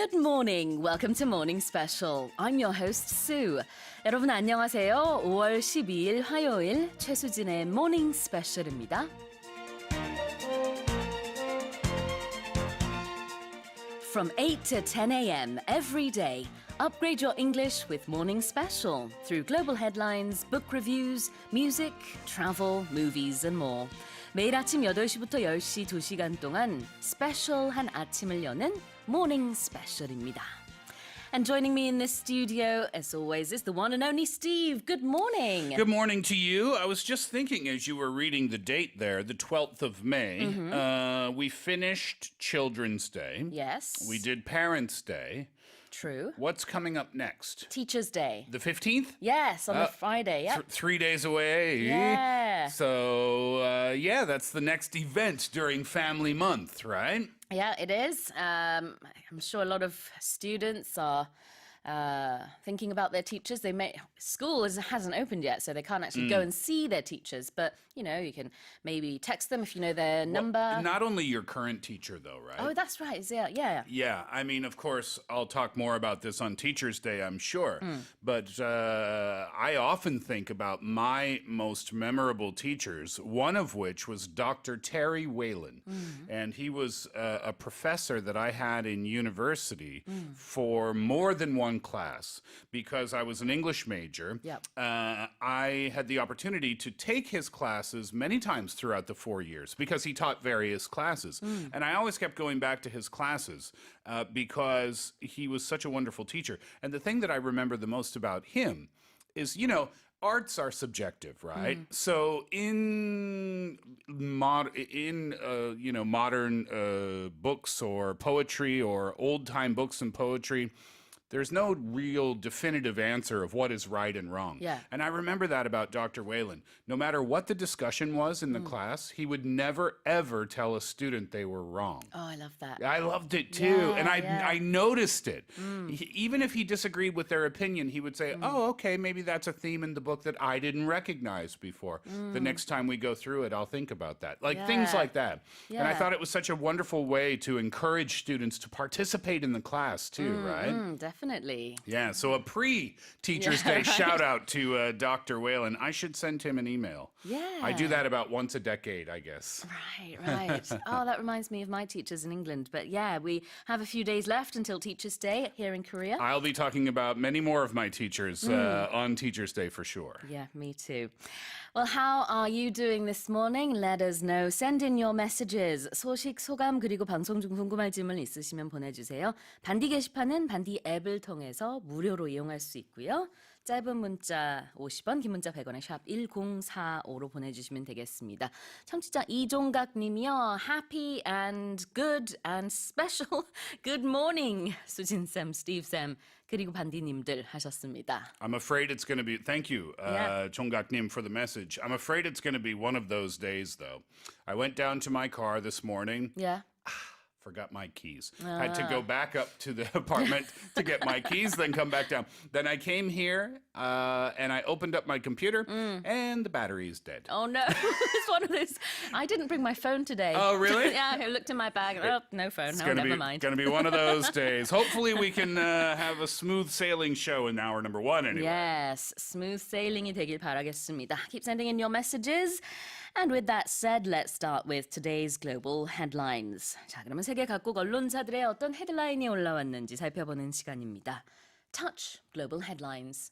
Good morning. Welcome to Morning Special. I'm your host, Sue. 여러분 안녕하세요. 5월 12일 화요일 최수진의 Morning Special입니다. From 8 to 10 a.m. every day, upgrade your English with Morning Special through global headlines, book reviews, music, travel, movies, and more. 매일 아침 8시부터 10시 2시간 동안 스페셜한 아침을 여는 Morning Special입니다. And joining me in this studio, as always, is the one and only Steve. Good morning. Good morning to you. I was just thinking as you were reading the date there, the 12th of May, we finished Children's Day. Yes. We did Parents' Day. True. What's coming up next? Teacher's Day. The 15th? Yes, on the Friday. Yep. 3 days away. Yeah. So, that's the next event during Family Month, right? Yeah, it is. I'm sure a lot of students are thinking about their teachers. School hasn't opened yet, so they can't actually go and see their teachers. But, you can maybe text them if you know their number. Not only your current teacher, though, right? Oh, that's right. Yeah. Yeah, I mean, of course, I'll talk more about this on Teacher's Day, I'm sure. But I often think about my most memorable teachers, one of which was Dr. Terry Whalen. And he was a professor that I had in university for more than one class because I was an English major. Yep. I had the opportunity to take his classes many times throughout the 4 years because he taught various classes. And I always kept going back to his classes because he was such a wonderful teacher. And the thing that I remember the most about him is, arts are subjective, right? So in modern books or poetry or old-time books and poetry, there's no real definitive answer of what is right and wrong. Yeah. And I remember that about Dr. Whalen. No matter what the discussion was in the class, he would never, ever tell a student they were wrong. Oh, I love that. I loved it too. Yeah, and I yeah. noticed it. Even if he disagreed with their opinion, he would say, oh, okay, maybe that's a theme in the book that I didn't recognize before. The next time we go through it, I'll think about that. Things like that. And I Yeah. thought it was such a wonderful way to encourage students to participate in the class too, right? Definitely. Yeah, so a pre-Teacher's Day shout out to Dr. Whalen. I should send him an email. Yeah. I do that about once a decade, I guess. Right. Oh, that reminds me of my teachers in England. But yeah, we have a few days left until Teacher's Day here in Korea. I'll be talking about many more of my teachers on Teacher's Day for sure. Yeah, me too. Well, how are you doing this morning? Let us know. Send in your messages. 소식, 소감, 그리고 방송 중 궁금할 질문 있으시면 보내주세요. 반디 게시판은 반디 앱을 통해서 무료로 이용할 수 있고요. 짧은 문자 50원, 긴 문자 100원에 샵 1045로 보내주시면 되겠습니다. 청취자 이종각 님이요. Happy and good and special good morning. 수진쌤, 스티브쌤, 그리고 반디님들 하셨습니다. I'm afraid it's going to be, thank you, Chonggak-nim, for the message. I'm afraid it's going to be one of those days, though. I went down to my car this morning. Yeah. Forgot my keys. Had to go back up to the apartment to get my keys, then come back down. Then I came here and I opened up my computer and the battery is dead. Oh no, it's one of those. I didn't bring my phone today. Oh, really? Yeah, I looked in my bag. Oh, no phone. It's No, never mind. Going to be one of those days. Hopefully we can have a smooth sailing show in hour number 1 anyway. Yes, smooth sailing이 되길 바라겠습니다. Keep sending in your messages. And with that said, let's start with today's global headlines. 자, 그러면 세계 각국 언론사들의 어떤 헤드라인이 올라왔는지 살펴보는 시간입니다. Touch Global Headlines.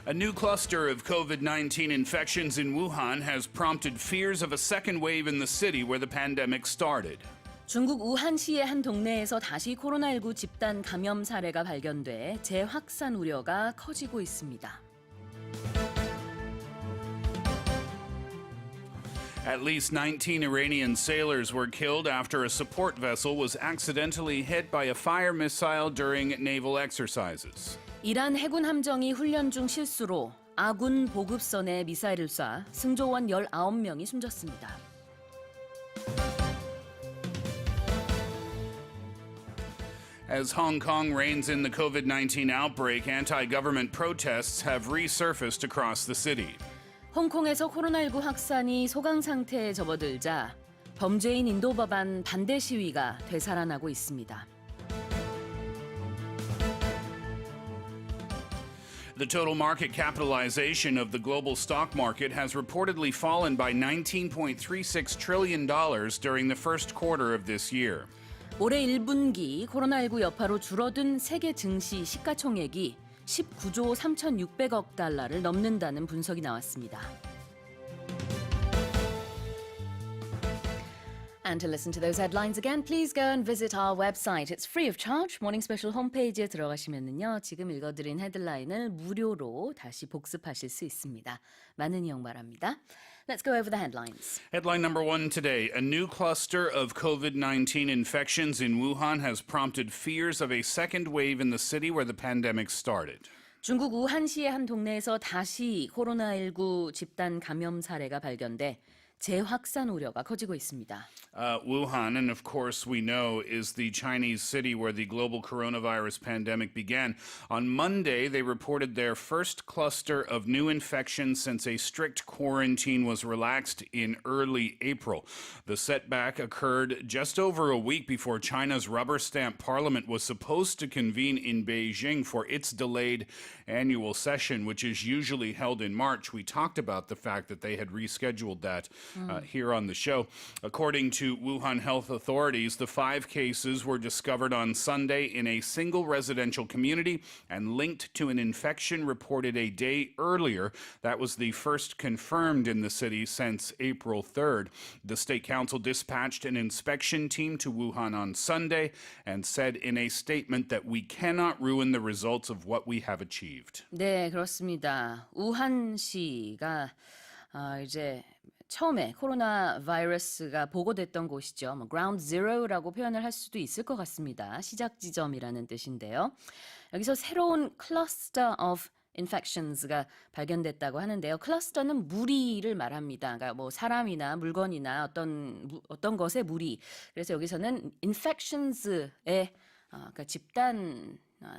A new cluster of COVID-19 infections in Wuhan has prompted fears of a second wave in the city where the pandemic started. 중국 우한시의 한 동네에서 다시 코로나19 집단 감염 사례가 발견돼 재확산 우려가 커지고 있습니다. At least 19 Iranian sailors were killed after a support vessel was accidentally hit by a fire missile during naval exercises. 이란 해군 함정이 훈련 중 실수로 아군 보급선에 미사일을 쏴 승조원 19명이 숨졌습니다. As Hong Kong reins in the COVID-19 outbreak, anti-government protests have resurfaced across the city. 홍콩에서 코로나19 확산이 소강 상태에 접어들자 범죄인 인도 법안 반대 시위가 되살아나고 있습니다. The total market capitalization of the global stock market has reportedly fallen by $19.36 trillion during the first quarter of this year. 올해 1분기 코로나19 여파로 줄어든 세계 증시 시가총액이 19조 3,600억 달러를 넘는다는 분석이 나왔습니다. And to listen to those headlines again, please go and visit our website. It's free of charge. 모닝 스페셜 홈페이지에 들어가시면은요, 지금 읽어드린 헤드라인을 무료로 다시 복습하실 수 있습니다. 많은 이용 바랍니다. Let's go over the headlines. Headline number one today. A new cluster of COVID-19 infections in Wuhan has prompted fears of a second wave in the city where the pandemic started. 중국 우한시의 한 동네에서 다시 코로나19 집단 감염 사례가 발견돼 재확산 우려가 커지고 있습니다. Wuhan, and of course we know, is the Chinese city where the global coronavirus pandemic began. On Monday, they reported their first cluster of new infections since a strict quarantine was relaxed in early April. The setback occurred just over a week before China's rubber stamp parliament was supposed to convene in Beijing for its delayed annual session, which is usually held in March. We talked about the fact that they had rescheduled that here on the show. According to Wuhan health authorities, the 5 cases were discovered on Sunday in a single residential community and linked to an infection reported a day earlier. That was the first confirmed in the city since April 3rd. The state council dispatched an inspection team to Wuhan on Sunday and said in a statement that we cannot ruin the results of what we have achieved. 네, 그렇습니다. 우한시가 이제 처음에 코로나 바이러스가 보고됐던 곳이죠. Ground Zero라고 표현을 할 수도 있을 것 같습니다. 시작 지점이라는 뜻인데요. 여기서 새로운 cluster of infections가 발견됐다고 하는데요. 클러스터는 무리를 말합니다. 그러니까 뭐 사람이나 물건이나 어떤 것의 무리. 그래서 여기서는 infections의 그러니까 집단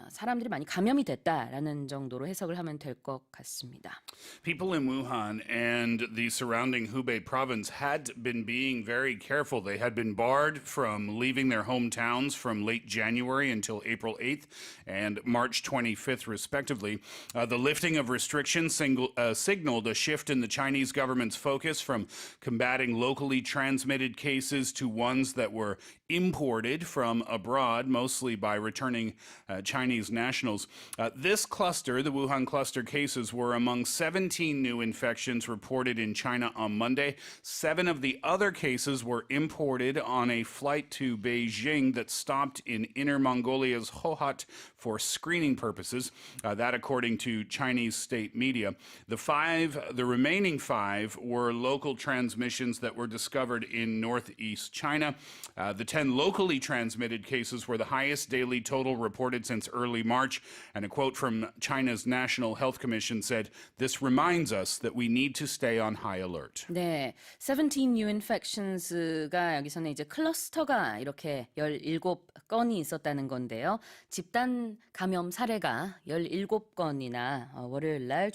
사람들이 많이 감염이 됐다라는 정도로 해석을 하면 될 것 같습니다. People in Wuhan and the surrounding Hubei province had been being very careful. They had been barred from leaving their hometowns from late January until April 8th and March 25th, respectively. The lifting of restrictions signaled a shift in the Chinese government's focus from combating locally transmitted cases to ones that were imported from abroad, mostly by returning Chinese nationals. This cluster, the Wuhan cluster cases, were among 17 new infections reported in China on Monday. 7 of the other cases were imported on a flight to Beijing that stopped in Inner Mongolia's Hohhot for screening purposes. That according to Chinese state media. The remaining 5 were local transmissions that were discovered in northeast China. The 10 locally transmitted cases were the highest daily total reported since early March, and a quote from China's National Health Commission said, "This reminds us that we need to stay on high alert." 네, 17 new infections가 여기서는 이제 클러스터가 이렇게 17건이 있었다는 건데요. 집단 감염 사례가 17건이나 월요일 날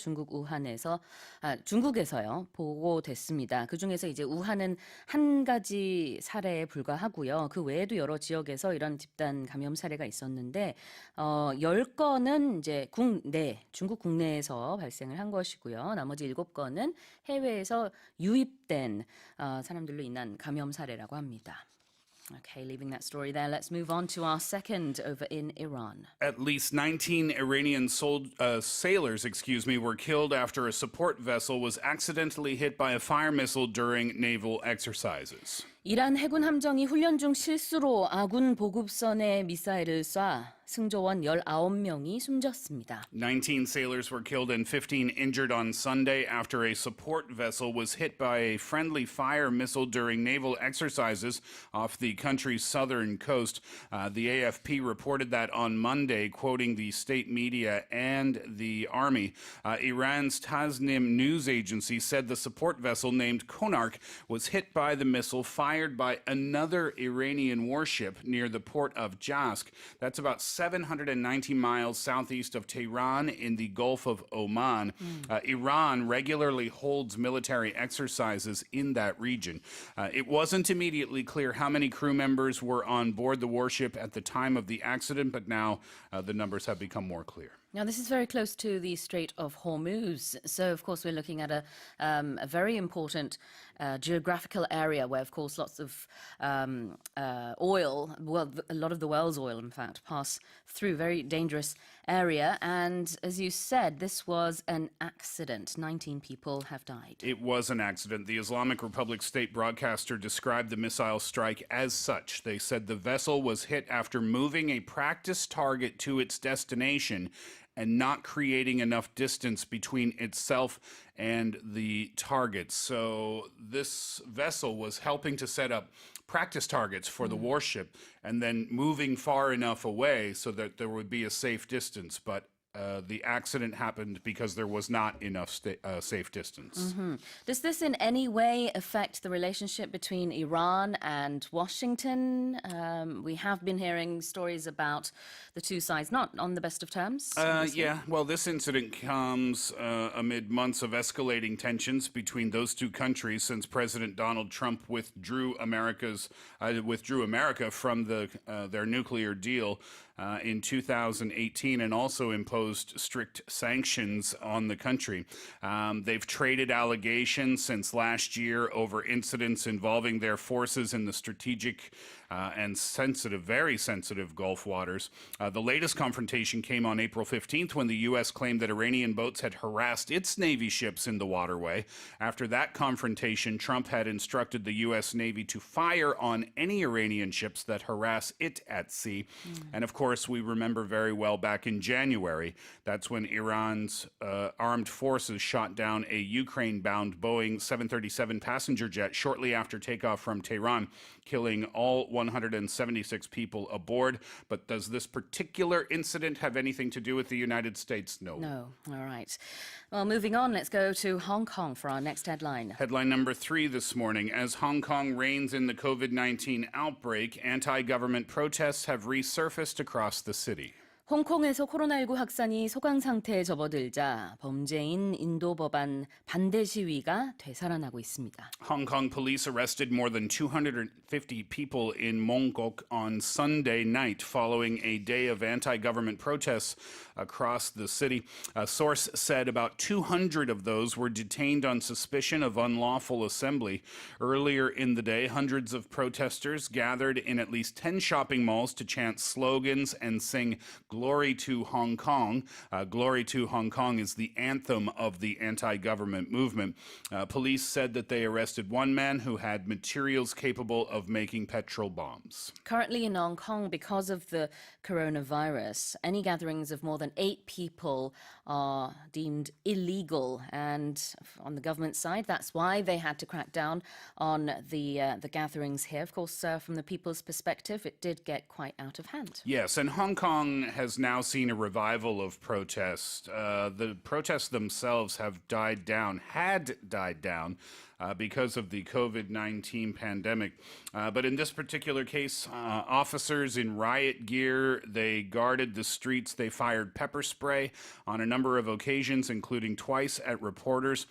중국에서요 보고됐습니다. 그 중에서 이제 우한은 한 가지 사례에 불과하고요. 그 외에도 여러 지역에서 이런 집단 감염 사례가 있었는데 10건은 이제 중국 국내에서 발생을 한 것이고요. 나머지 7건은 해외에서 유입된 사람들로 인한 감염 사례라고 합니다. Okay, leaving that story there, let's move on to our second over in Iran. At least 19 Iranian sailors, were killed after a support vessel was accidentally hit by a fire missile during naval exercises. 이란 해군 함정이 훈련 중 실수로 아군 보급선에 미사일을 쏴 승조원 19명이 숨졌습니다. 19 sailors were killed and 15 injured on Sunday after a support vessel was hit by a friendly fire missile during naval exercises off the country's southern coast. The AFP reported that on Monday, quoting the state media and the army. Iran's Tasnim news agency said the support vessel named Konark was hit by the missile fired by another Iranian warship near the port of Jask. That's about 790 miles southeast of Tehran in the Gulf of Oman. Iran regularly holds military exercises in that region. It wasn't immediately clear how many crew members were on board the warship at the time of the accident, but now the numbers have become more clear. Now, this is very close to the Strait of Hormuz. So, of course, we're looking at a very important geographical area where, of course, lots of oil, well, a lot of the world's oil, in fact, pass through. Very dangerous area. And as you said, this was an accident. 19 people have died. It was an accident. The Islamic Republic state broadcaster described the missile strike as such. They said the vessel was hit after moving a practice target to its destination and not creating enough distance between itself and the target. So this vessel was helping to set up practice targets for the warship and then moving far enough away so that there would be a safe distance. But the accident happened because there was not enough safe distance. Does this in any way affect the relationship between Iran and Washington? We have been hearing stories about the two sides not on the best of terms. Yeah, well, this incident comes amid months of escalating tensions between those two countries since President Donald Trump withdrew America from their nuclear deal in 2018 and also imposed strict sanctions on the country. They've traded allegations since last year over incidents involving their forces in the strategic and very sensitive Gulf waters. The latest confrontation came on April 15th when the U.S. claimed that Iranian boats had harassed its Navy ships in the waterway. After that confrontation, Trump had instructed the U.S. Navy to fire on any Iranian ships that harass it at sea. And of course, we remember very well back in January, that's when Iran's armed forces shot down a Ukraine-bound Boeing 737 passenger jet shortly after takeoff from Tehran, killing all 176 people aboard. But does this particular incident have anything to do with the United States? No. No. All right. Well, moving on, let's go to Hong Kong for our next headline. Headline number 3 this morning. As Hong Kong reigns in the COVID-19 outbreak, anti-government protests have resurfaced across the city. 홍콩에서 코로나19 확산이 소강 상태에 접어들자 범죄인 인도 법안 반대 시위가 되살아나고 있습니다. Hong Kong police arrested more than 250 people in Mongkok on Sunday night following a day of anti-government protests across the city. A source said about 200 of those were detained on suspicion of unlawful assembly. Earlier in the day, hundreds of protesters gathered in at least 10 shopping malls to chant slogans and sing Glory to Hong Kong. Glory to Hong Kong is the anthem of the anti-government movement. Police said that they arrested one man who had materials capable of making petrol bombs. Currently in Hong Kong, because of the coronavirus, any gatherings of more than 8 people are deemed illegal. And on the government side, that's why they had to crack down on the gatherings here. Of course, from the people's perspective, it did get quite out of hand. Yes, and Hong Kong has now seen a revival of protests. The protests themselves had died down because of the COVID-19 pandemic. But in this particular case, officers in riot gear, they guarded the streets. They fired pepper spray on a number of occasions, including twice at reporters,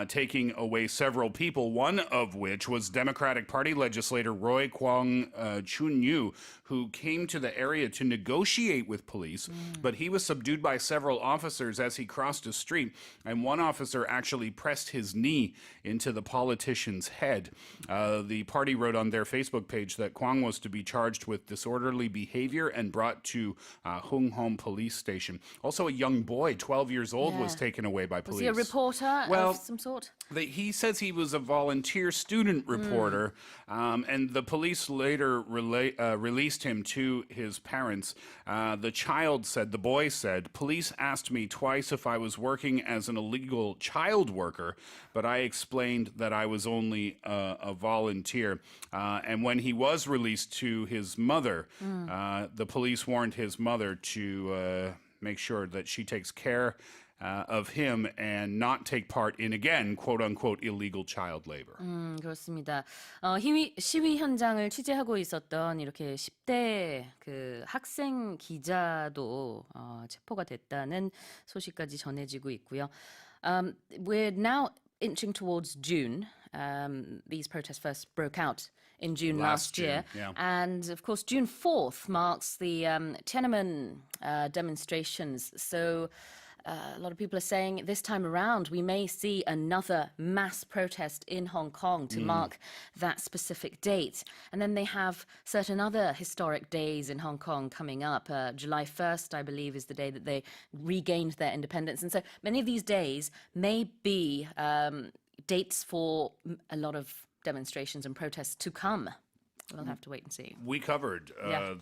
taking away several people, one of which was Democratic Party legislator Roy Kwong Chun-yu, who came to the area to negotiate with police, but he was subdued by several officers as he crossed a street, and one officer actually pressed his knee into the politician's head. The party wrote on their Facebook page that Kwong was to be charged with disorderly behavior and brought to Hung Hom Police Station. Also, a young boy, 12 years old, was taken away by police. Was he a reporter of some sort? He says he was a volunteer student reporter, and the police later released him to his parents. The boy said, "Police asked me twice if I was working as an illegal child worker, but I explained that I was only a volunteer." And when he was released to his mother, the police warned his mother to make sure that she takes care of him and not take part in, again, quote unquote, illegal child labor. 그렇습니다. 시위 현장을 취재하고 있었던 이렇게 10대 그 학생 기자도 체포가 됐다는 소식까지 전해지고 있고요. We're now inching towards June. These protests first broke out in June last year. June, yeah. And of course, June 4th marks the Tiananmen demonstrations. So a lot of people are saying this time around we may see another mass protest in Hong Kong to mark that specific date. And then they have certain other historic days in Hong Kong coming up. July 1st, I believe, is the day that they regained their independence. And so many of these days may be dates for a lot of demonstrations and protests to come. We'll have to wait and see. We covered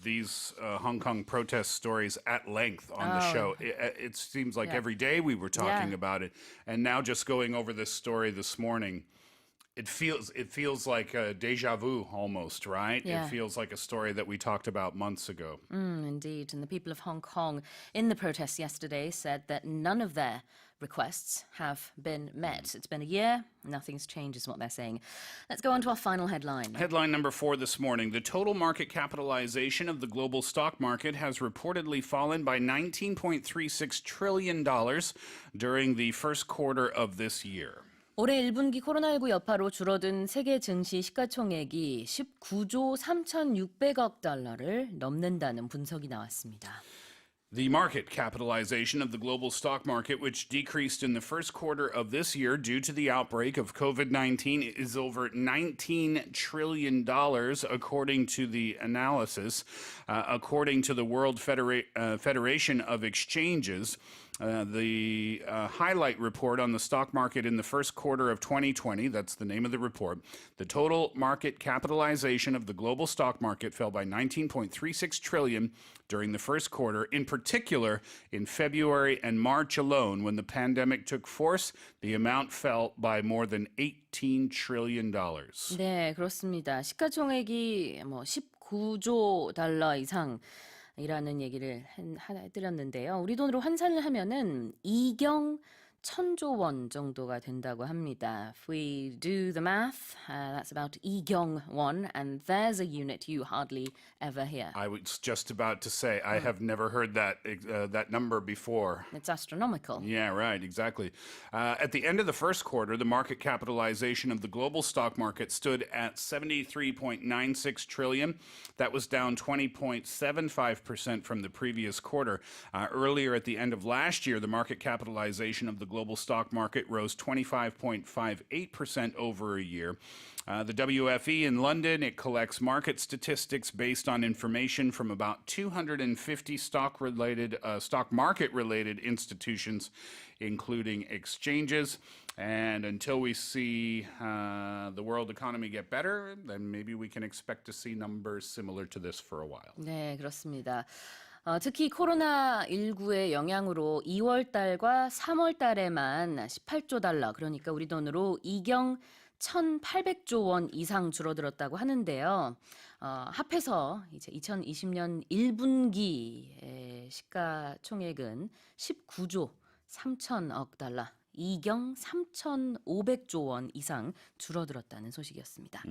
these Hong Kong protest stories at length on the show. It seems like every day we were talking about it. And now just going over this story this morning, it feels like a deja vu almost, right? Yeah. It feels like a story that we talked about months ago. Indeed. And the people of Hong Kong in the protests yesterday said that none of their requests have been met. It's been a year, nothing's changed is what they're saying. Let's go on to our final headline. Headline number 4 this morning. The total market capitalization of the global stock market has reportedly fallen by $19.36 trillion during the first quarter of this year. 올해 1분기 코로나19 여파로 줄어든 세계 증시 시가총액이 19조 3,600억 달러를 넘는다는 분석이 나왔습니다. The market capitalization of the global stock market, which decreased in the first quarter of this year due to the outbreak of COVID-19, is over $19 trillion, according to the analysis. According to the World Federation of Exchanges, the highlight report on the stock market in the first quarter of 2020, that's the name of the report, the total market capitalization of the global stock market fell by $19.36 trillion during the first quarter. In particular, in February and March alone, when the pandemic took force, the amount fell by more than $18 trillion. 네, 그렇습니다. 시가총액이 19조 달러 이상 이라는 얘기를 해드렸는데요. 우리 돈으로 환산을 하면은 2경 1,000조 원 정도가 된다고 합니다. If we do the math, that's about 2경 won, and there's a unit you hardly ever hear. I was just about to say, I have never heard that number before. It's astronomical. Yeah, right, exactly. At the end of the first quarter, the market capitalization of the global stock market stood at $73.96 trillion. That was down 20.75% from the previous quarter. Earlier at the end of last year, the market capitalization of the global stock market rose 25.58% over a year. The WFE in London, it collects market statistics based on information from about 250 stock market-related institutions, including exchanges. And until we see the world economy get better, then maybe we can expect to see numbers similar to this for a while. 네, 그렇습니다. 특히 코로나19의 영향으로 2월 달과 3월 달에만 18조 달러, 그러니까 우리 돈으로 2경 1,800조 원 이상 줄어들었다고 하는데요. 합해서 이제 2020년 1분기의 시가총액은 19조 3천억 달러, 2경 3,500조 원 이상 줄어들었다는 소식이었습니다.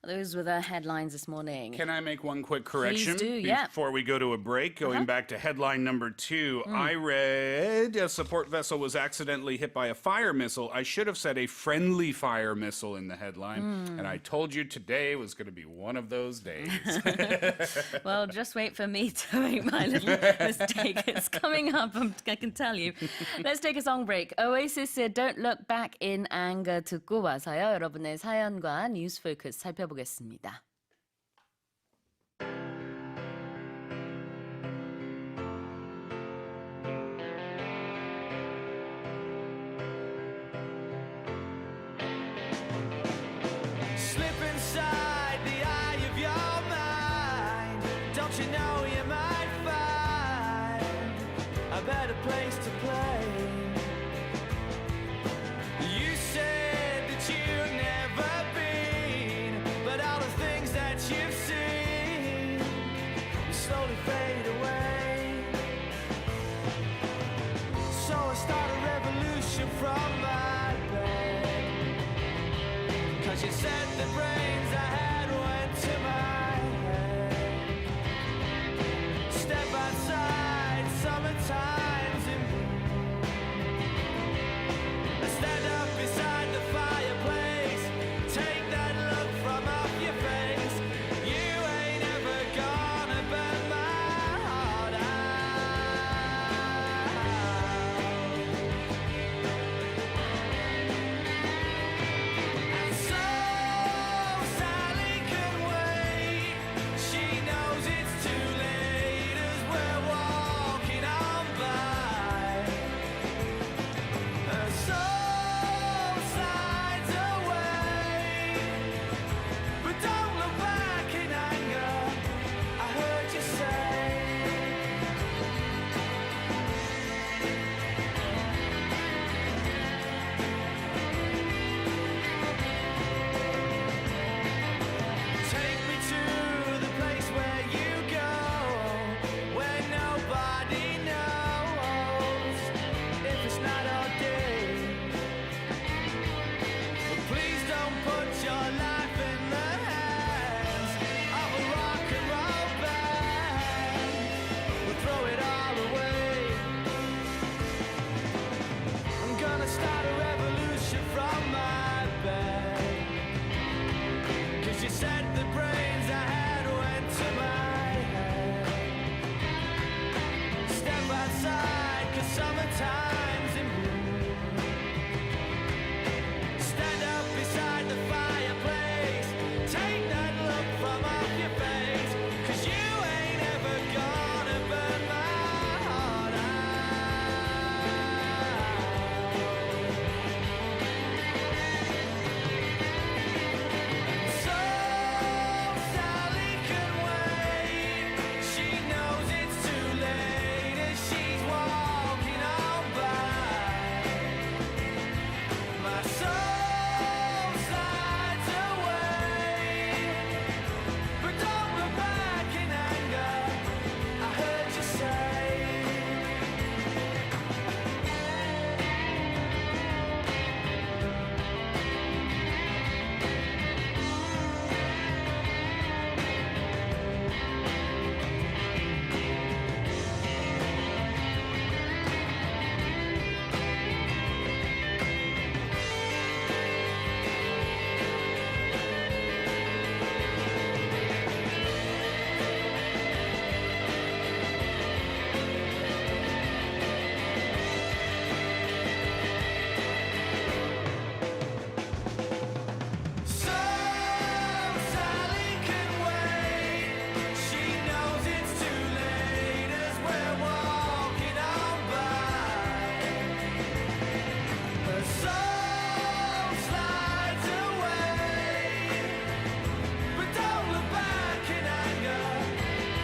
Those were the headlines this morning. Can I make one quick correction Please do, yeah. before we go to a break? Going back to headline number 2, I read a support vessel was accidentally hit by a fire missile. I should have said a friendly fire missile in the headline, and I told you today was going to be one of those days. Well, just wait for me to make my little mistake. It's coming up, I can tell you. Let's take a song break. Oasis의 Don't Look Back in Anger 듣고 와서요. 여러분의 사연과 뉴스 포커스 살펴보겠습니다. Slip inside the eye of your mind. Don't you know you might find a better place to play? You said that you've never been, but all the things that you've seen will slowly fade away. So I started from my bed. 'Cause you said the brains I had went to my head. Step outside, summertime's in bloom. Stand up beside the fireplace. Take that look from off your face. You ain't ever gonna burn my heart out. And so Sally can wait. She knows it's too late as we're walking on by. Her soul slides away, but don't look back in anger. I heard you say. Take me to the place where you go, where nobody knows if it's not ordained. But please don't put your life in the hands of a rock and roll band. We'll throw it all away. I'm gonna start a revolution from my bed. 'Cause you said the brains I had went to my head. Step outside, 'cause summertime's in bloom. Stand up beside the fireplace. Take that look from off your face. 'Cause you ain't ever gonna burn my heart out. So Sally can wait. She knows it's too late as she's walking on by. My soul slides away, but don't look back in anger. I heard you say. So Sally can wait. She knows it's too late as we're walking on by. Her soul slides away, but don't look back in anger.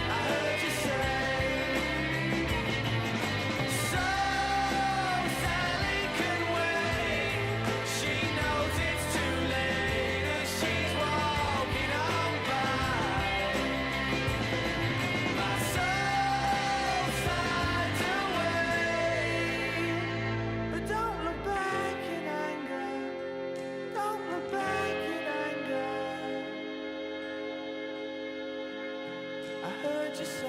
I heard you say. So Sally can wait. She knows it's too late as she's walking on by. My soul slides away, but don't look back in anger. Don't look back in anger. I heard you say.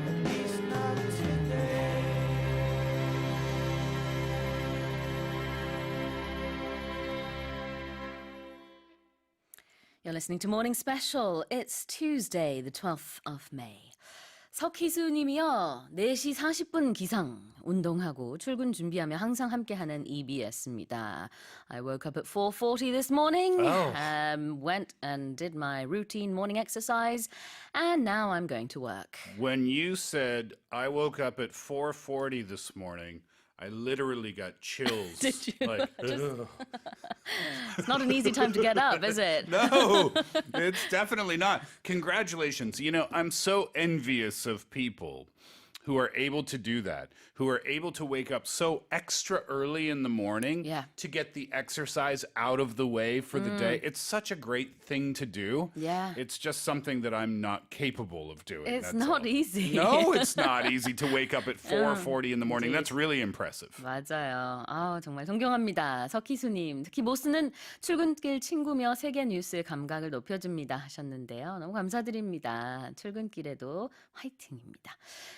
At least not today. You're listening to Morning Special. It's Tuesday, the 12th of May. 석희수님이요. 4시 40분 기상 운동하고 출근 준비하며 항상 함께하는 EBS입니다. I woke up at 4:40 this morning, went and did my routine morning exercise, and now I'm going to work. When you said I woke up at 4:40 this morning, I literally got chills. Did you? Like, It's not an easy time to get up, is it? no, it's definitely not. Congratulations. You know, I'm so envious of people who are able to do that, who are able to wake up so extra early in the morning Yeah. to get the exercise out of the way for the day. It's such a great thing to do. Yeah. It's just something that I'm not capable of doing. It's that's not all. easy. No, it's not easy to wake up at 4:40 in the morning. That's really impressive. 맞아요. 아, 정말 존경합니다. 석희수님, 특히 모스는 출근길 친구며 세계 뉴스의 감각을 높여줍니다 하셨는데요. 너무 감사드립니다. 출근길에도 화이팅입니다.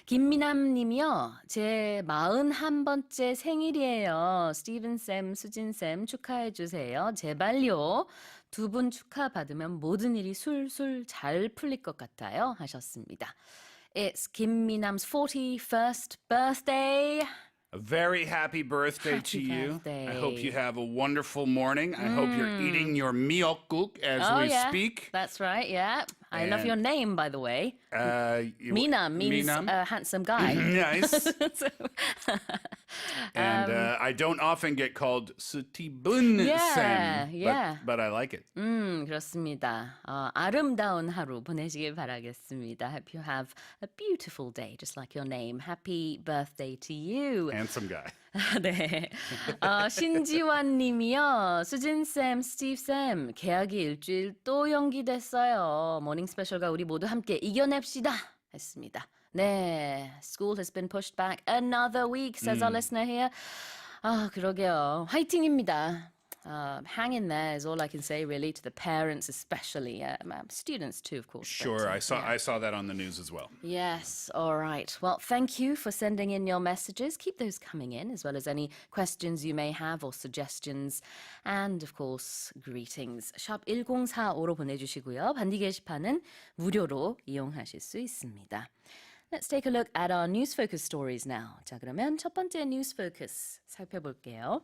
김미남님이요. 제 41번째 생일이에요. 스티븐쌤, 수진쌤 축하해주세요. 제발요. 두 분 축하받으면 모든 일이 술술 잘 풀릴 것 같아요 하셨습니다. It's 김미남's 41st birthday. A very happy birthday Happy to you. birthday. I hope you have a wonderful morning. I hope you're eating your miokguk as Oh, we yeah. speak. That's right, yeah. I love And- your name, by the way. Minam means Minam? handsome guy. Nice. So- And I don't often get called Sutibun Yeah, Sem, yeah. but I like it. 그렇습니다. 아름다운 하루 보내시길 바라겠습니다. Hope you have a beautiful day, just like your name. Happy birthday to you. Handsome guy. 네. 신지환 님이요. 수진쌤, 스티브쌤, 개학이 일주일 또 연기됐어요. 모닝 스페셜과 우리 모두 함께 이겨냅시다. 했습니다. 네. School has been pushed back another week, says our listener here. 아, 그러게요. 화이팅입니다. Hang in there is all I can say, really, to the parents especially. Students too, of course. but, Sure, I saw yeah. I saw that on the news as well. Yes, all right. Well, thank you for sending in your messages. Keep those coming in, as well as any questions you may have or suggestions. And, of course, greetings. 샵 1045로 보내주시고요. 반디 게시판은 무료로 이용하실 수 있습니다. Let's take a look at our news focus stories now. 자, 그러면 첫 번째 news focus 살펴볼게요.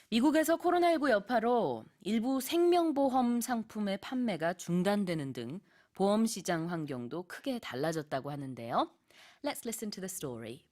미국에서 코로나19 여파로 일부 생명보험 상품의 판매가 중단되는 등 보험 시장 환경도 크게 달라졌다고 하는데요. Let's listen to the story.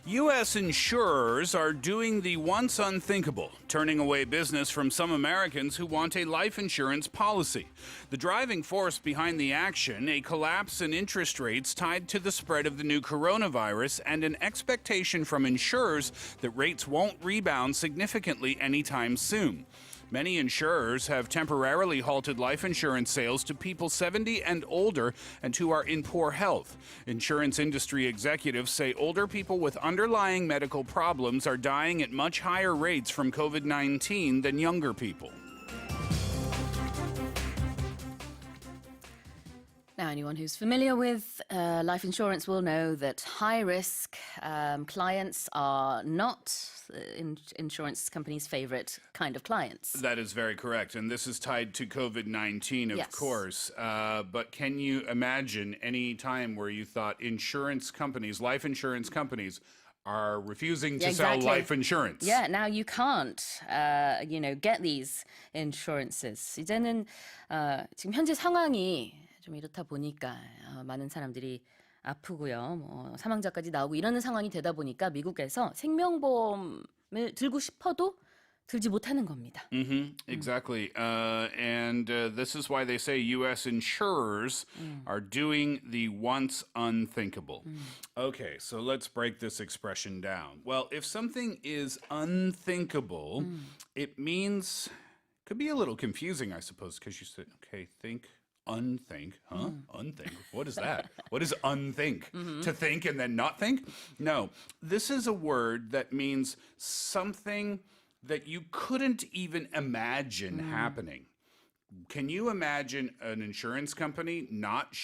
U.S. insurers are doing the once unthinkable, turning away business from some Americans who want a life insurance policy. The driving force behind the action, a collapse in interest rates tied to the spread of the new coronavirus and an expectation from insurers that rates won't rebound significantly anytime soon. Many insurers have temporarily halted life insurance sales to people 70 and older and who are in poor health. Insurance industry executives say older people with underlying medical problems are dying at much higher rates from COVID-19 than younger people. Now, anyone who's familiar with life insurance will know that high-risk clients are not insurance companies' favorite kind of clients. That is very correct. And this is tied to COVID-19, of Yes. course. But can you imagine any time where you thought insurance companies, life insurance companies, are refusing to Yeah, sell exactly. life insurance? Yeah, now you can't, get these insurances. 이제는 지금 현재 상황이 좀 이렇다 보니까 많은 사람들이 아프고요, 뭐 사망자까지 나오고 이러는 상황이 되다 보니까 미국에서 생명보험을 들고 싶어도 들지 못하는 겁니다. Exactly. And this is why they say U.S. insurers are doing the once unthinkable. Okay, so let's break this expression down. Well, if something is unthinkable, it means, could be a little confusing, I suppose, because you said, okay, think. Unthink, huh? Unthink. What is that? What is unthink? To think and then not think? No. This is a word that means something that you couldn't even imagine happening. Can you imagine an insurance company not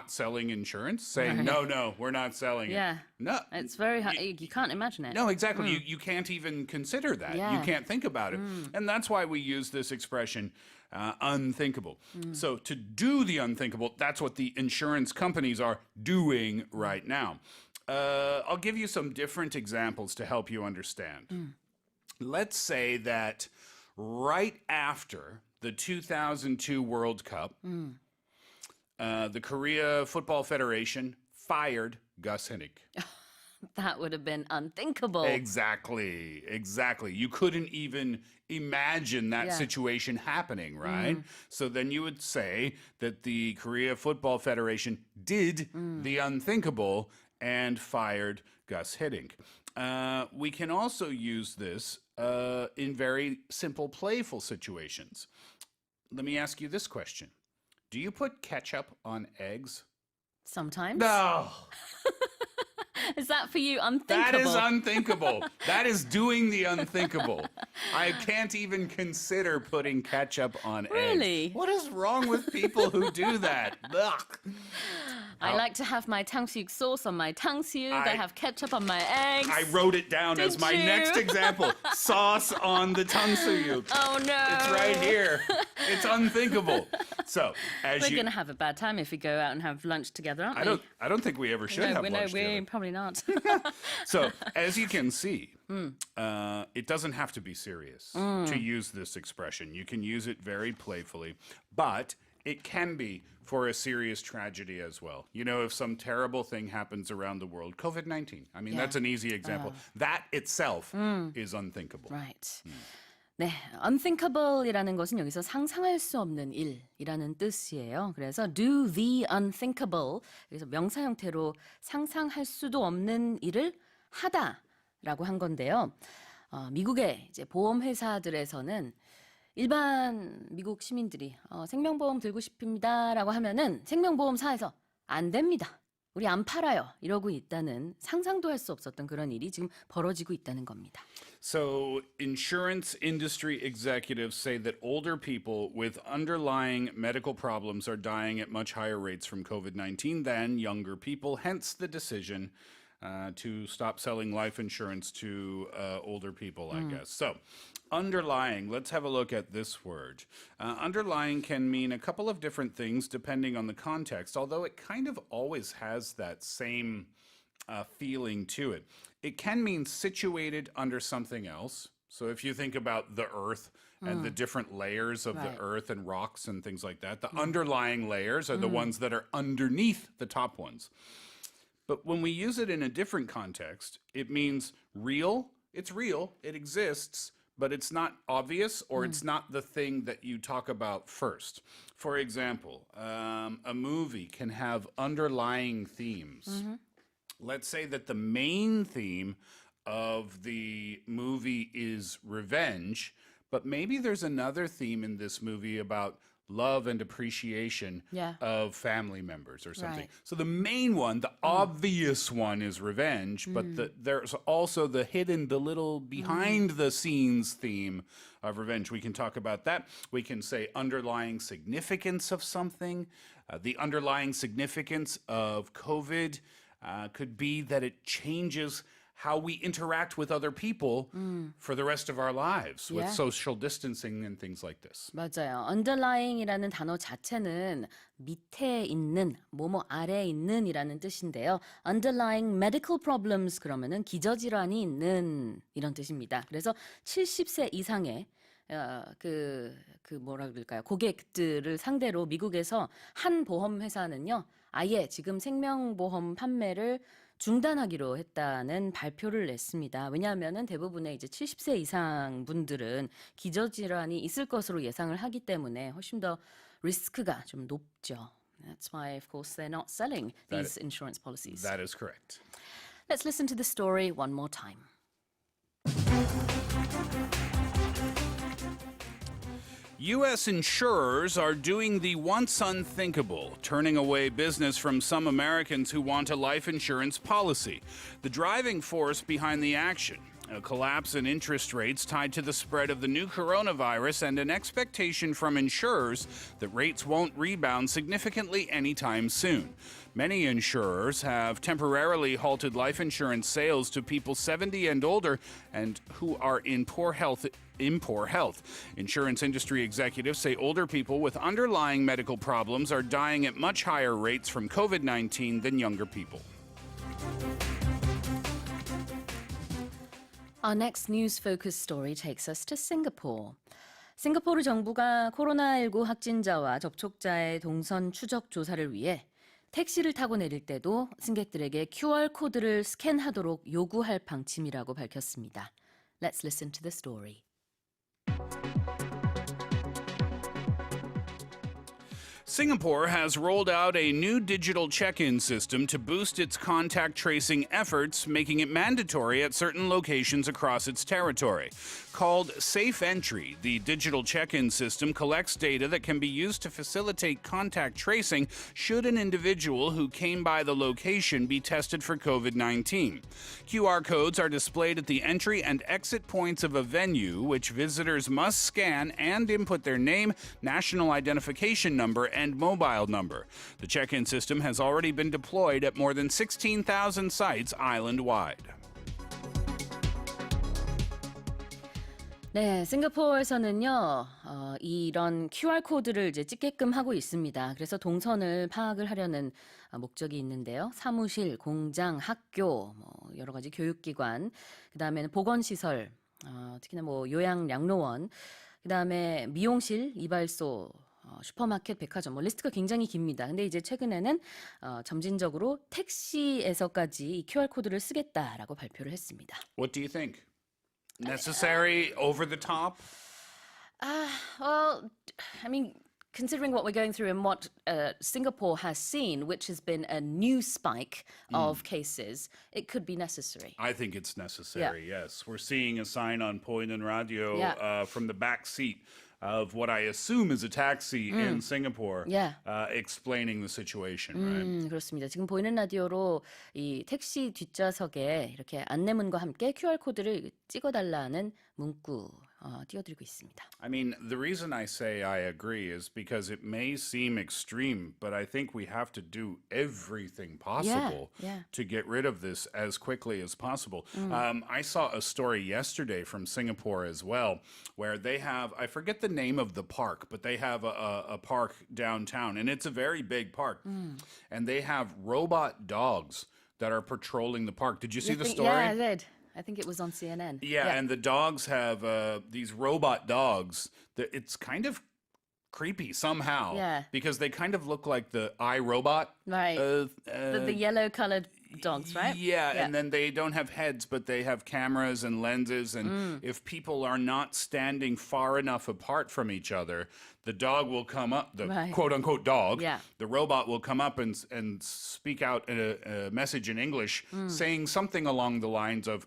selling insurance? Saying, no, we're not selling Yeah. it. No. It's very hard. You can't imagine it. No, exactly. You can't even consider that. Yeah. You can't think about it. And that's why we use this expression, unthinkable. So to do the unthinkable, that's what the insurance companies are doing right now. I'll give you some different examples to help you understand. Let's say that right after the 2002 World Cup, the Korea Football Federation fired Gus Hiddink. That would have been unthinkable. Exactly. You couldn't even imagine that Yeah. situation happening, right? So then you would say that the Korea Football Federation did the unthinkable and fired Gus Hiddink. We can also use this in very simple, playful situations. Let me ask you this question. Do you put ketchup on eggs? Sometimes. No. Is that for you That unthinkable? is unthinkable. That is doing the unthinkable. I can't even consider putting ketchup on Really? eggs. What is wrong with people who do that? Ugh. I like to have my 탕수육 sauce on my 탕수육. I I- have ketchup on my eggs. I wrote it down as Did my you? next example. Sauce on the 탕수육. Oh no. It's right here. It's unthinkable. So, as We're you going to have a bad time if we go out and have lunch together, aren't we? I don't think we ever should have we lunch we together. probably not. So, as you can see, it doesn't have to be serious to use this expression. You can use it very playfully, but it can be for a serious tragedy as well. You know, if some terrible thing happens around the world, COVID-19, I mean, Yeah. that's an easy example. That itself is unthinkable. Right. 네, unthinkable이라는 것은 여기서 상상할 수 없는 일이라는 뜻이에요. 그래서 do the unthinkable. 그래서 명사 형태로 상상할 수도 없는 일을 하다라고 한 건데요. 미국의 이제 보험회사들에서는 일반 미국 시민들이 생명보험 들고 싶습니다라고 하면은 생명보험사에서 안 됩니다. 우리 안 팔아요. 이러고 있다는 상상도 할 수 없었던 그런 일이 지금 벌어지고 있다는 겁니다. So, insurance industry executives say that older people with underlying medical problems are dying at much higher rates from COVID-19 than younger people, hence the decision to stop selling life insurance to older people, I guess. So, underlying, let's have a look at this word. Underlying can mean a couple of different things depending on the context, although it kind of always has that same feeling to it. It can mean situated under something else. So if you think about the earth and the different layers of Right. the earth and rocks and things like that, the underlying layers are the ones that are underneath the top ones. But when we use it in a different context, it means real. It's real. It exists, but it's not obvious or it's not the thing that you talk about first. For example, a movie can have underlying themes. Let's say that the main theme of the movie is revenge, but maybe there's another theme in this movie about love and appreciation Yeah. of family members or something. Right. So the main one, the obvious one is revenge, but there's also the hidden, the little behind the scenes theme of revenge. We can talk about that. We can say underlying significance of something. The underlying significance of COVID could be that it changes how we interact with other people for the rest of our lives with Yeah. social distancing and things like this. 맞아요. underlying이라는 단어 자체는 밑에 있는, 뭐뭐 아래에 있는이라는 뜻인데요. underlying medical problems 그러면은 기저질환이 있는 이런 뜻입니다. 그래서 70세 이상의 그 뭐라 그럴까요? 고객들을 상대로 미국에서 한 보험 회사는요. 아예 지금 생명보험 판매를 중단하기로 했다는 발표를 냈습니다. 왜냐하면은 대부분의 이제 70세 이상 분들은 기저질환이 있을 것으로 예상을 하기 때문에 훨씬 더 리스크가 좀 높죠. That's why, of course, they're not selling these insurance policies. That is correct. Let's listen to the story one more time. U.S. insurers are doing the once unthinkable, turning away business from some Americans who want a life insurance policy. The driving force behind the action, a collapse in interest rates tied to the spread of the new coronavirus and an expectation from insurers that rates won't rebound significantly anytime soon. Many insurers have temporarily halted life insurance sales to people 70 and older and who are in poor health. Insurance industry executives say older people with underlying medical problems are dying at much higher rates from COVID-19 than younger people. Our next news-focused story takes us to Singapore. 싱가포르 정부가 코로나19 확진자와 접촉자의 동선 추적 조사를 위해 택시를 타고 내릴 때도 승객들에게 QR 코드를 스캔하도록 요구할 방침이라고 밝혔습니다. Let's listen to the story. Singapore has rolled out a new digital check-in system to boost its contact tracing efforts, making it mandatory at certain locations across its territory. Called Safe Entry, the digital check-in system collects data that can be used to facilitate contact tracing should an individual who came by the location be tested for COVID-19. QR codes are displayed at the entry and exit points of a venue, which visitors must scan and input their name, national identification number, and mobile number. The check-in system has already been deployed at more than 16,000 sites island-wide. 네, 싱가포르에서는요, 이런 QR 코드를 이제 찍게끔 하고 있습니다. 그래서 동선을 파악을 하려는 목적이 있는데요. 사무실, 공장, 학교, 여러 가지 교육기관, 그 다음에는 보건시설, 특히나 요양 양로원, 그 다음에 미용실, 이발소, 슈퍼마켓, 백화점, 리스트가 굉장히 깁니다. 근데 이제 최근에는 점진적으로 택시에서까지 이 QR 코드를 쓰겠다라고 발표를 했습니다. What do you think? Necessary, over the top? Well, I mean, considering what we're going through and what Singapore has seen, which has been a new spike of cases, it could be necessary. I think it's necessary, yes. We're seeing a sign on Point and Radio from the back seat of what I assume is a taxi in Singapore explaining the situation, right? 그렇습니다. 지금 보이는 라디오로 이 택시 뒷좌석에 이렇게 안내문과 함께 QR 코드를 찍어달라는 문구 띄워드리고 있습니다. I mean, the reason I say I agree is because it may seem extreme, but I think we have to do everything possible to get rid of this as quickly as possible. I saw a story yesterday from Singapore as well, where they have, I forget the name of the park, but they have a park downtown, and it's a very big park. And they have robot dogs that are patrolling the park. Did you see the story? Yeah, I did. I think it was on CNN. Yeah, and the dogs have these robot dogs. It's kind of creepy somehow because they kind of look like the iRobot. Right. The yellow-colored dogs, right? Yeah, and then they don't have heads, but they have cameras and lenses. And if people are not standing far enough apart from each other, the dog will come up, the quote-unquote dog, the robot will come up and speak out a message in English saying something along the lines of,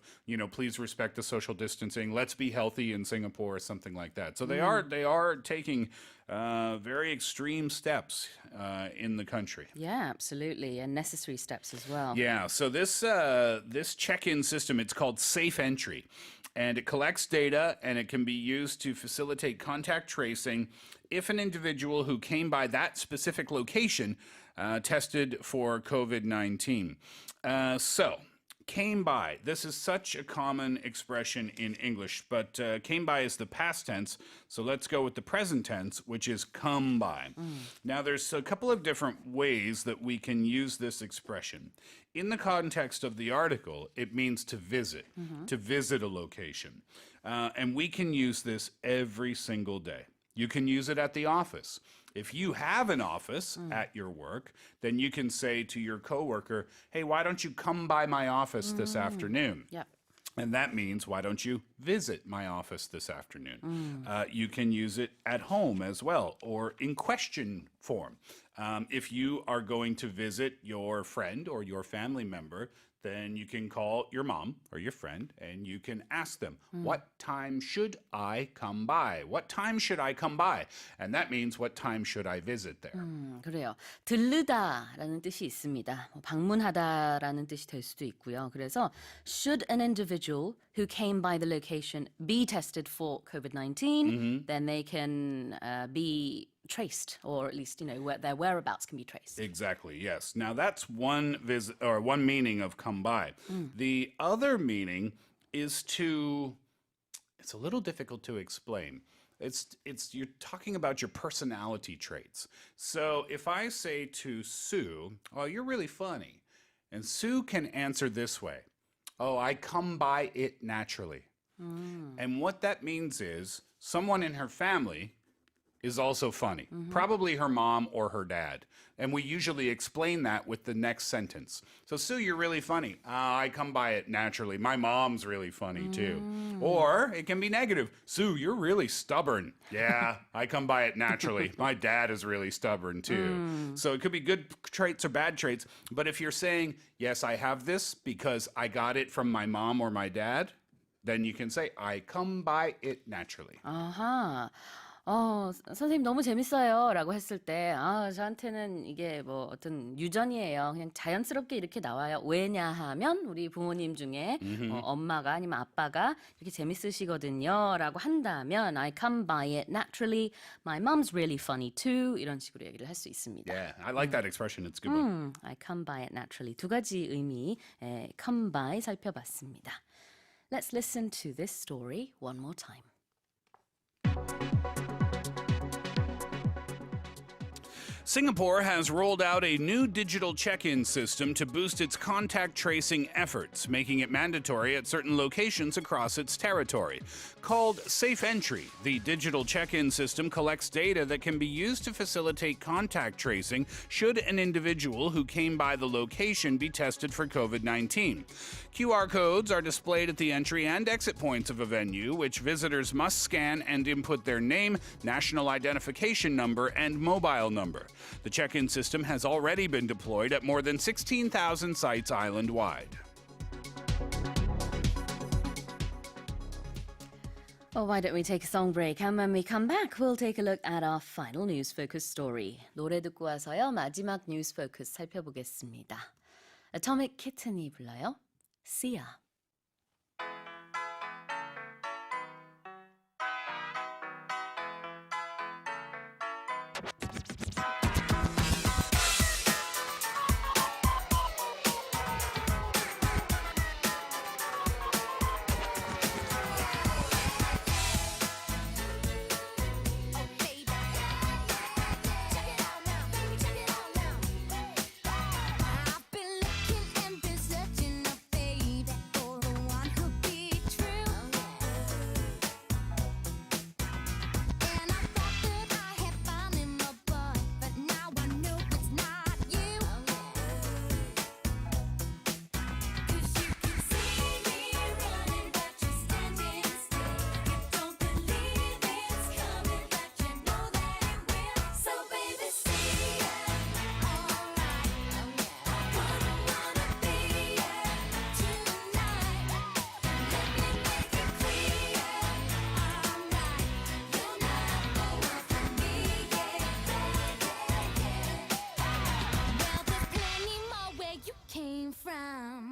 please respect the social distancing, let's be healthy in Singapore, or something like that. So they are taking very extreme steps in the country. Yeah, absolutely, and necessary steps as well. Yeah, so this check-in system, it's called Safe Entry, and it collects data and it can be used to facilitate contact tracing if an individual who came by that specific location tested for COVID-19. So, came by. This is such a common expression in English, but came by is the past tense, so let's go with the present tense, which is come by. Now, there's a couple of different ways that we can use this expression. In the context of the article, it means to visit a location. And we can use this every single day. You can use it at the office. If you have an office at your work, then you can say to your coworker, hey, why don't you come by my office this afternoon? Yeah. And that means, why don't you visit my office this afternoon? You can use it at home as well, or in question form. If you are going to visit your friend or your family member, then you can call your mom or your friend and you can ask them, what time should I come by? What time should I come by? And that means, what time should I visit there? 그래요. 들르다라는 뜻이 있습니다. 방문하다라는 뜻이 될 수도 있고요. 그래서 should an individual who came by the location be tested for COVID-19, then they can be traced, or at least their whereabouts can be traced. Exactly, yes. Now that's one meaning of come by. The other meaning is it's a little difficult to explain. It's you're talking about your personality traits. So if I say to Sue, "Oh, you're really funny," and Sue can answer this way, "Oh, I come by it naturally." And what that means is someone in her family is also funny. Probably her mom or her dad. And we usually explain that with the next sentence. So, Sue, you're really funny. I come by it naturally. My mom's really funny, too. Or it can be negative. Sue, you're really stubborn. Yeah, I come by it naturally. My dad is really stubborn, too. So it could be good traits or bad traits. But if you're saying, yes, I have this because I got it from my mom or my dad, then you can say, I come by it naturally. 아하. 선생님 너무 재밌어요. 라고 했을 때, 저한테는 이게 뭐 어떤 유전이에요. 그냥 자연스럽게 이렇게 나와요. 왜냐하면 우리 부모님 중에 엄마가 아니면 아빠가 이렇게 재밌으시거든요. 라고 한다면, I come by it naturally. My mom's really funny too. 이런 식으로 얘기를 할 수 있습니다. Yeah, I like that expression. It's a good one. I come by it naturally. 두 가지 의미, come by 살펴봤습니다. Let's listen to this story one more time. Singapore has rolled out a new digital check-in system to boost its contact tracing efforts, making it mandatory at certain locations across its territory. Called Safe Entry, the digital check-in system collects data that can be used to facilitate contact tracing should an individual who came by the location be tested for COVID-19. QR codes are displayed at the entry and exit points of a venue, which visitors must scan and input their name, national identification number, and mobile number. The check-in system has already been deployed at more than 16,000 sites island-wide. Well, why don't we take a song break? And when we come back, we'll take a look at our final news focus story. 노래 듣고 와서요, 마지막 뉴스 포커스 살펴보겠습니다. Atomic Kitten이 불러요. See ya.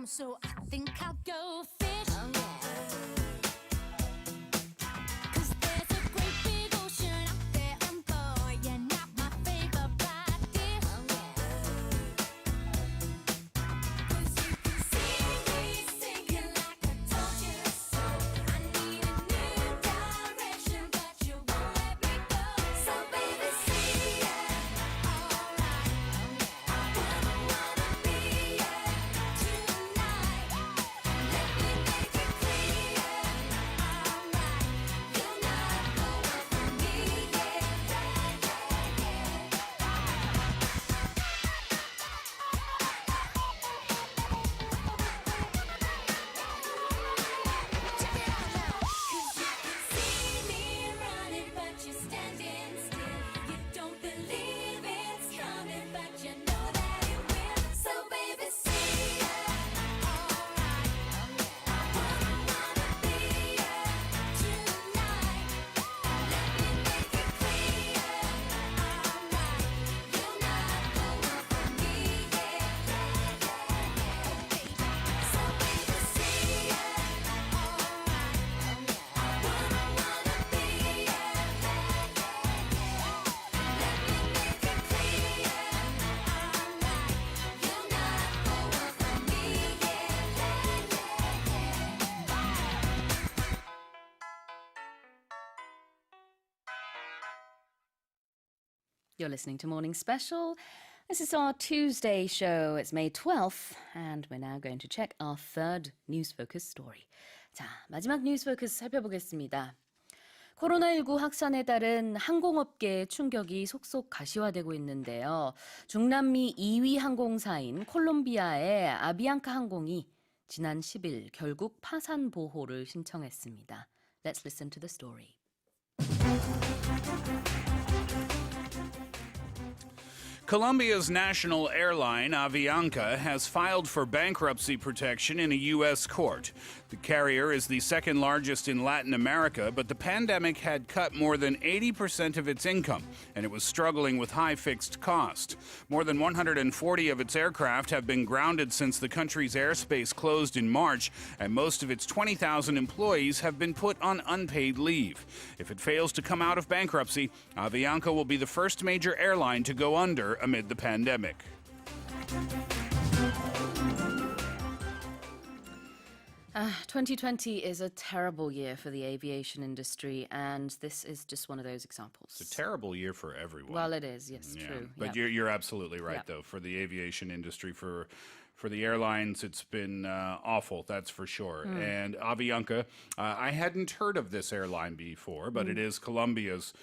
So I think I'll go fish. 'Cause there's a great big ocean out there, and boy, you're not my favorite dish. 'Cause you can see me sinking like I told you so. I need a new direction, but you won't let me go. So baby, see ya. Alright, I wouldn't wanna be ya tonight. Let me make it clear. Alright, you're not going for me, yeah. Check it out now. 'Cause you can see me running, but you're standing still. You don't believe it's coming, but you know that it will. So baby, see ya. Alright, I wouldn't wanna be ya tonight. Let me make it clear. Alright, you're not going for me, yeah. So baby, see ya. Alright, I wouldn't wanna be ya. Let me make it clear. Alright, you're not going for me, You're listening to Morning Special. This is our Tuesday show. It's May 12th, and we're now going to check our third news focus story. 자, 마지막 뉴스 포커스 살펴보겠습니다. 코로나19 확산에 따른 항공업계의 충격이 속속 가시화되고 있는데요. 중남미 2위 항공사인 콜롬비아의 아비앙카 항공이 지난 10일 결국 파산 보호를 신청했습니다. Let's listen to the story. Colombia's national airline, Avianca, has filed for bankruptcy protection in a U.S. court. The carrier is the second largest in Latin America, but the pandemic had cut more than 80% of its income, and it was struggling with high fixed cost. More than 140 of its aircraft have been grounded since the country's airspace closed in March, and most of its 20,000 employees have been put on unpaid leave. If it fails to come out of bankruptcy, Avianca will be the first major airline to go under amid the pandemic. 2020 is a terrible year for the aviation industry, and this is just one of those examples. It's a terrible year for everyone. Well, it is, yes, true. But yeah. you're absolutely right, Yeah. though. For the aviation industry, for the airlines, it's been awful, that's for sure. And Avianca, I hadn't heard of this airline before, but it is Colombia's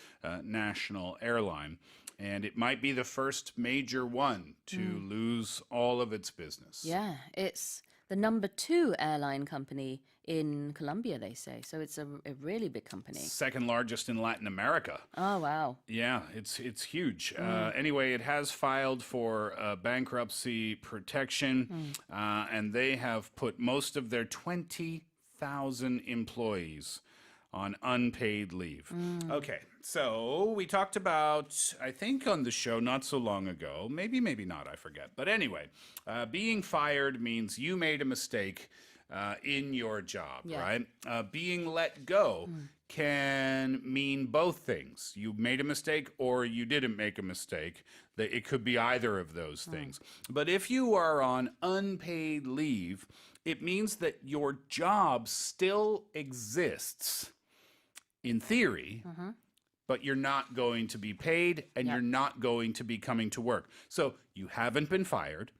national airline. And it might be the first major one to lose all of its business. Yeah, it's the number 2 airline company in Colombia, they say. So it's a really big company. Second largest in Latin America. Oh, wow. Yeah, it's huge. Anyway, it has filed for bankruptcy protection, and they have put most of their 20,000 employees on unpaid leave. Okay, so we talked about, I think on the show not so long ago, maybe not, I forget. But anyway, being fired means you made a mistake in your job, Yeah. right? Being let go can mean both things. You made a mistake or you didn't make a mistake. It could be either of those things. But if you are on unpaid leave, it means that your job still exists in theory, but you're not going to be paid and you're not going to be coming to work. So you haven't been fired,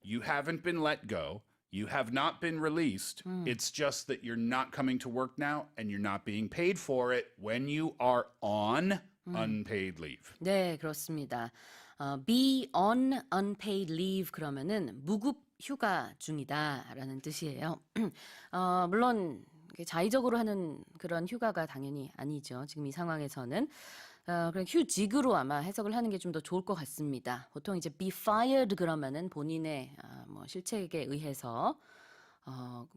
you haven't been let go, you have not been released. It's just that you're not coming to work now and you're not being paid for it when you are on unpaid leave. 네, 그렇습니다. Be on unpaid leave 그러면은 무급 휴가 중이다라는 뜻이에요. 물론 자의적으로 하는 그런 휴가가 당연히 아니죠. 지금 이 상황에서는 그냥 휴직으로 아마 해석을 하는 게 좀 더 좋을 것 같습니다. 보통 이제 be fired 그러면은 본인의 뭐 실책에 의해서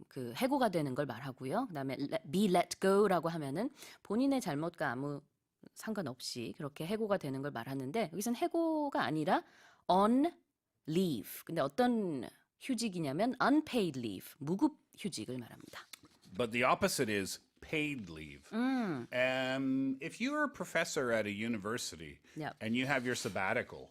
그 해고가 되는 걸 말하고요. 그다음에 be let go라고 하면은 본인의 잘못과 아무 상관없이 그렇게 해고가 되는 걸 말하는데 여기서는 해고가 아니라 on leave. 근데 어떤 휴직이냐면 unpaid leave, 무급 휴직을 말합니다. But the opposite is paid leave. If you're a professor at a university Yep. and you have your sabbatical,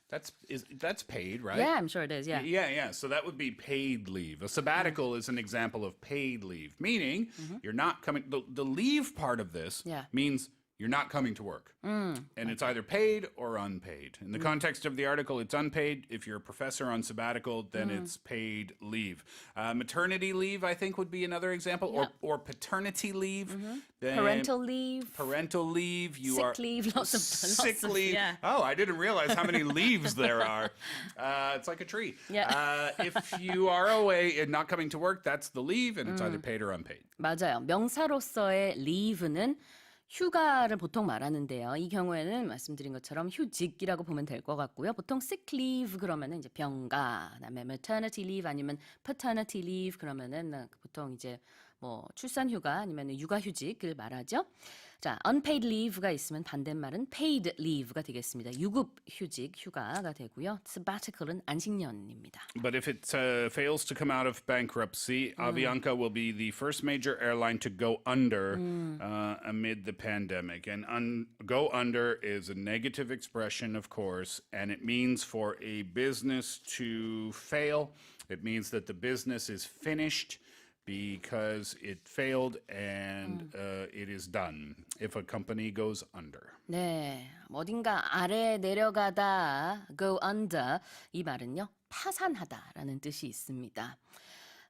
that's paid, right? Yeah, I'm sure it is. Yeah. Yeah. So that would be paid leave. A sabbatical is an example of paid leave, meaning you're not coming. The leave part of this Yeah. means you're not coming to work. And it's either paid or unpaid. In the context of the article, it's unpaid. If you're a professor on sabbatical, then it's paid leave. Maternity leave, I think, would be another example, or paternity leave. Then Parental leave. Parental leave. You Sick are leave, lots of sick lots of- leave. yeah. Oh, I didn't realize how many leaves there are. It's like a tree. Yeah. If you are away and not coming to work, that's the leave, and it's either paid or unpaid. 맞아요. 명사로서의 leave는 휴가를 보통 말하는데요. 이 경우에는 말씀드린 것처럼 휴직이라고 보면 될 것 같고요. 보통 sick leave 그러면은 이제 병가, 그다음에 maternity leave 아니면 paternity leave 그러면은 보통 이제 뭐 출산 휴가 아니면 육아 휴직을 말하죠. 자, unpaid leave가 있으면 반대말은 paid leave가 되겠습니다. 유급 휴직, 휴가가 되고요. sabbatical은 안식년입니다. But if it fails to come out of bankruptcy, Avianca will be the first major airline to go under amid the pandemic. And go under is a negative expression, of course, and it means for a business to fail. It means that the business is finished because it failed and it is done if a company goes under. 네, 어딘가 아래 내려가다, go under 이 말은요 파산하다라는 뜻이 있습니다.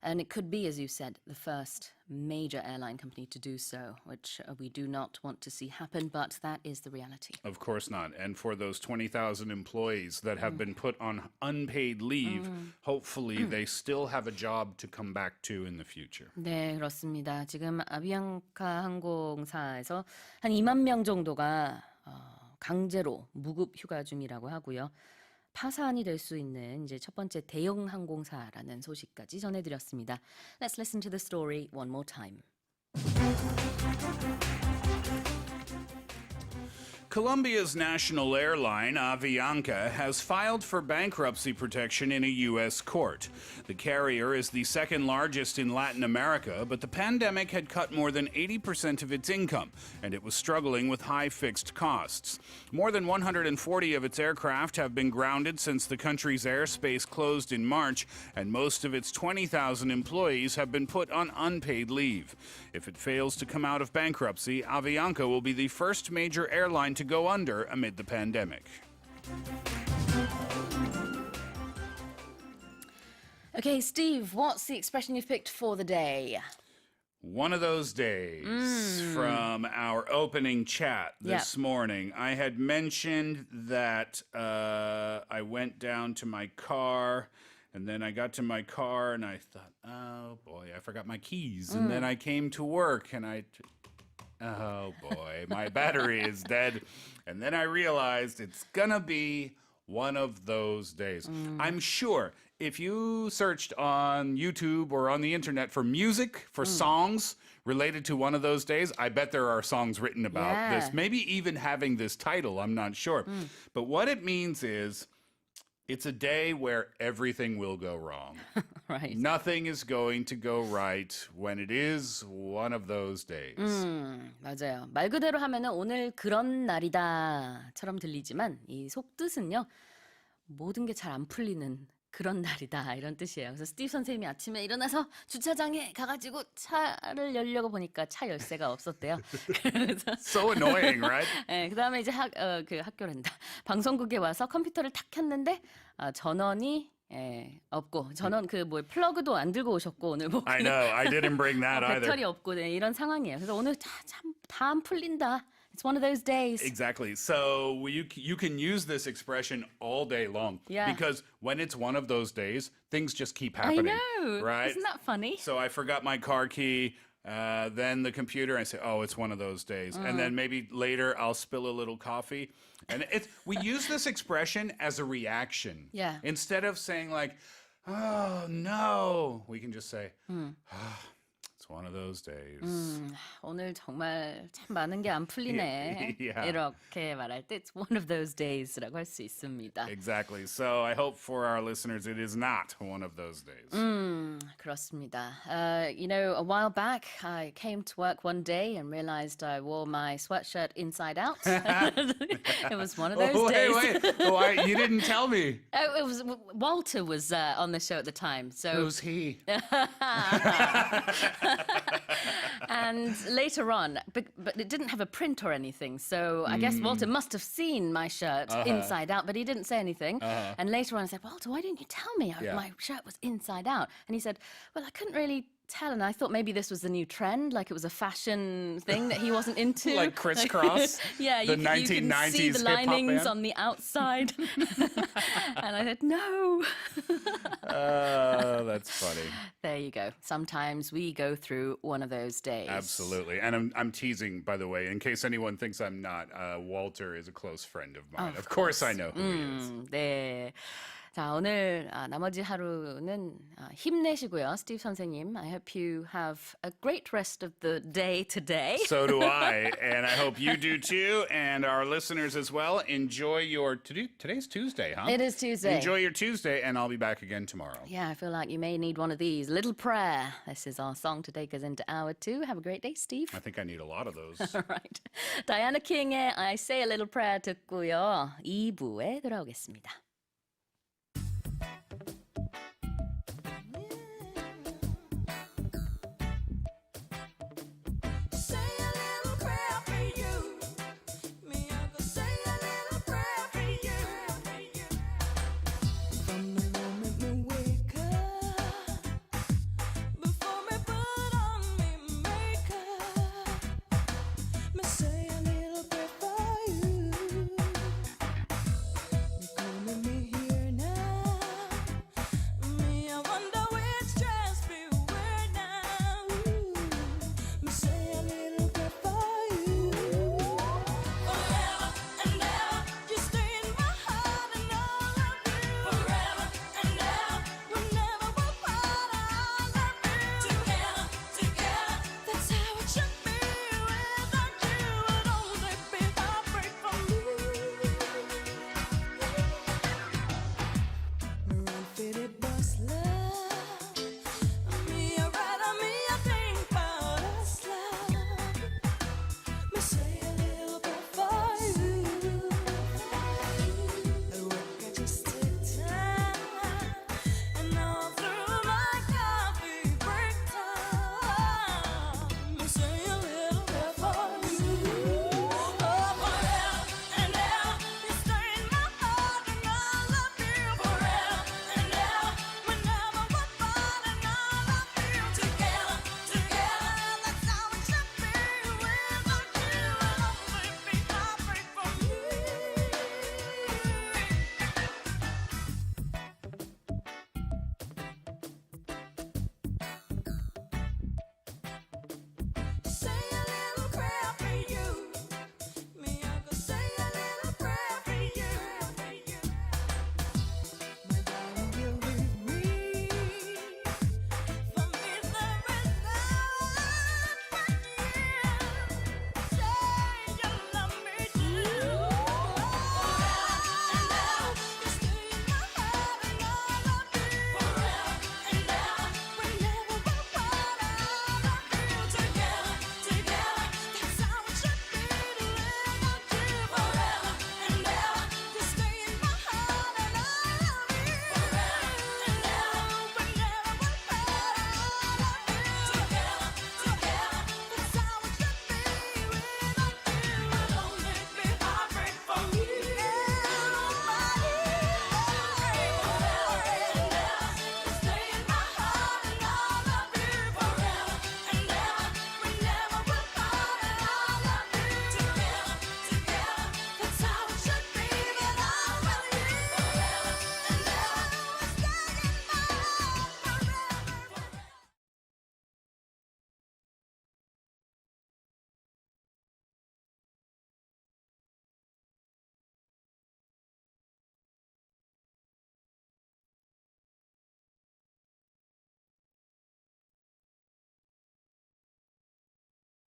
And it could be, as you said, the first major airline company to do so, which we do not want to see happen, but that is the reality. Of course not. And for those 20,000 employees that have been put on unpaid leave, hopefully they still have a job to come back to in the future. 네, 그렇습니다. 지금 아비앙카 항공사에서 한 2만 명 정도가 강제로 무급 휴가 중이라고 하고요. 파산이 될 수 있는 이제 첫 번째 대형 항공사라는 소식까지 전해드렸습니다. Let's listen to the story one more time. Colombia's national airline, Avianca, has filed for bankruptcy protection in a U.S. court. The carrier is the second largest in Latin America, but the pandemic had cut more than 80% of its income, and it was struggling with high fixed costs. More than 140 of its aircraft have been grounded since the country's airspace closed in March, and most of its 20,000 employees have been put on unpaid leave. If it fails to come out of bankruptcy, Avianca will be the first major airline to go under amid the pandemic. Okay, Steve, what's the expression you've picked for the day? One of those days from our opening chat this morning. I had mentioned that I went down to my car, and then I got to my car and I thought, oh boy, I forgot my keys. And then I came to work and oh boy, my battery is dead. And then I realized it's gonna be one of those days. I'm sure if you searched on YouTube or on the internet for music, for songs related to one of those days, I bet there are songs written about this. Maybe even having this title, I'm not sure. But what it means is it's a day where everything will go wrong. Right. Nothing is going to go right when it is one of those days. 맞아요. 말 그대로 하면은 오늘 그런 날이다처럼 들리지만 이 속뜻은요. 모든 게 잘 안 풀리는 그런 날이다 이런 뜻이에요. 그래서 스티브 선생님이 아침에 일어나서 주차장에 가가지고 차를 열려고 보니까 차 열쇠가 없었대요. 그래서 So annoying, right? 네, 그다음에 이제 학교란다. 방송국에 와서 컴퓨터를 탁 켰는데 전원이 없고 전원 플러그도 안 들고 오셨고 오늘 뭐 I know, I didn't bring that either. 배터리 없고 네, 이런 상황이에요. 그래서 오늘 다 안 풀린다. It's one of those days. Exactly. So you can use this expression all day long. Yeah. Because when it's one of those days, things just keep happening. I know. Right? Isn't that funny? So I forgot my car key. Then the computer, I say, oh, it's one of those days. And then maybe later I'll spill a little coffee. And we use this expression as a reaction. Yeah. Instead of saying like, oh, no, we can just say, it's one of those days. 오늘 정말 참 많은 게 안 풀리네. Yeah. 이렇게 말할 때 it's one of those days라고 할 수 있습니다. Exactly. So I hope for our listeners it is not one of those days. 그렇습니다. You know, a while back I came to work one day and realized I wore my sweatshirt inside out. It was one of those days. Wait. Why, you didn't tell me. Oh, it was Walter was on the show at the time. So Who's he? and later on, but it didn't have a print or anything. So I guess Walter must have seen my shirt inside out, but he didn't say anything. And later on I said, Walter, why didn't you tell me my shirt was inside out? And he said, well, I couldn't really tell, and I thought maybe this was the new trend, like it was a fashion thing that he wasn't into. Like crisscross? Yeah, the you 1990s can see the hip-hop linings band? on the outside. And I said, no. That's funny. There you go. Sometimes we go through one of those days. Absolutely. And I'm teasing, by the way, in case anyone thinks I'm not. Walter is a close friend of mine. Of course I know who he is. 네. 자, 오늘 나머지 하루는 힘내시고요. 스티브 선생님, I hope you have a great rest of the day today. So do I. And I hope you do too. And our listeners as well. Enjoy your... Today's Tuesday, huh? It is Tuesday. Enjoy your Tuesday, and I'll be back again tomorrow. Yeah, I feel like you may need one of these. Little Prayer. This is our song to take us into hour 2. Have a great day, Steve. I think I need a lot of those. All right. Diana King의 I Say a Little Prayer 듣고요. 2부에 돌아오겠습니다.